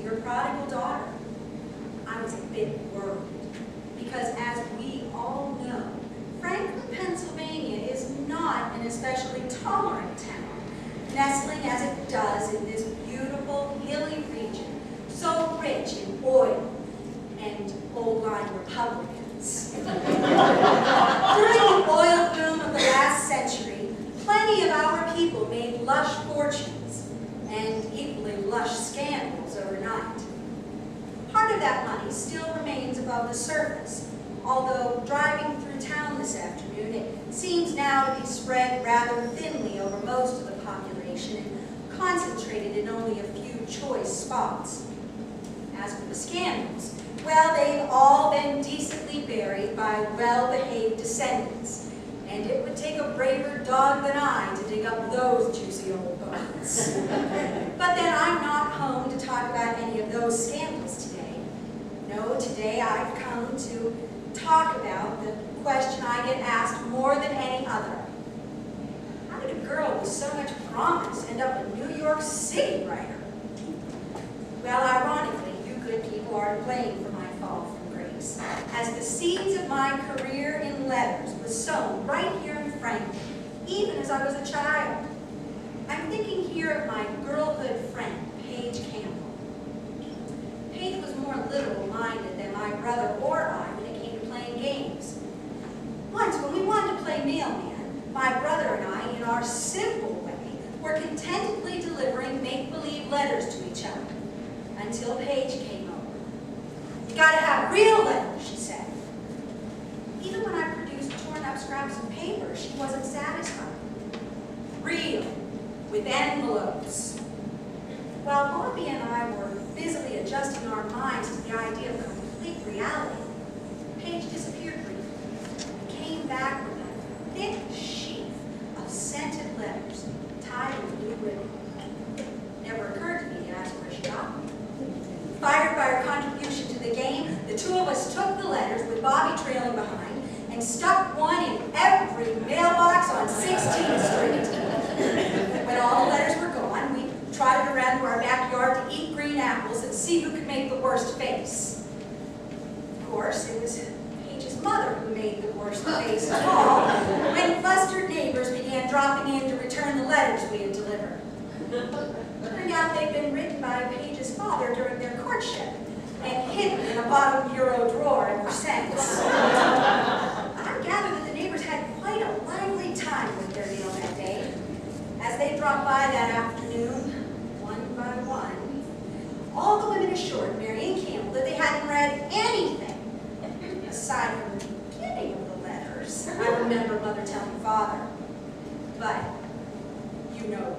their prodigal daughter. I was a bit worried because, as we all know, Franklin, Pennsylvania is not an especially tolerant town, nestling as it does in this beautiful, hilly region, so rich in oil and old-line Republicans. During the oil boom of the last century, plenty of our people made lush fortunes and equally lush scandals overnight. Part of that money still remains above the surface, although driving through town this afternoon, it seems now to be spread rather thinly over most of the population and concentrated in only a few choice spots. As for the scandals, well, they've all been decently buried by well-behaved descendants, and it would take a braver dog than I to dig up those juicy old bones. But then I'm not home to talk about any of those scandals today. No, today I've come to talk about the question I get asked more than any other. How did a girl with so much promise end up a New York City writer? Well, ironically, you good people are to blame for my fall from grace, as the seeds of my career in letters was sown right here in Franklin, even as I was a child. I'm thinking here of my girlhood friend, Paige Campbell. Paige was more literal-minded than my brother or I when it came to playing games. Once, when we wanted to play mailman, my brother and I, in our simple way, were contentedly delivering make-believe letters to each other, until Paige came over. You gotta have real letters, she said. Even when I produced torn-up scraps of paper, she wasn't satisfied. Real, with envelopes. While Bobby and I were busily adjusting our minds to the idea of complete reality, Paige disappeared briefly and came back with a thick sheaf of scented letters tied with blue ribbon. Never occurred to me to ask where she got them. Fired by her contribution to the game, the two of us took the letters, with Bobby trailing behind, and stuck one in every mailbox on 16th Street. When all the letters were gone, we trotted around to our backyard to eat green apples and see who could make the worst face. Of course, it was Paige's mother who made the worst face of all when flustered neighbors began dropping in to return the letters we had delivered. Turned out they'd been written by Paige's father during their courtship and hidden in a bottom bureau drawer ever since. I gather that the neighbors had quite a lively time with their meal that day. As they dropped by that afternoon, one by one, all the women assured Mary and Campbell that they hadn't read anything aside from the beginning of the letters. I remember Mother telling Father. But you know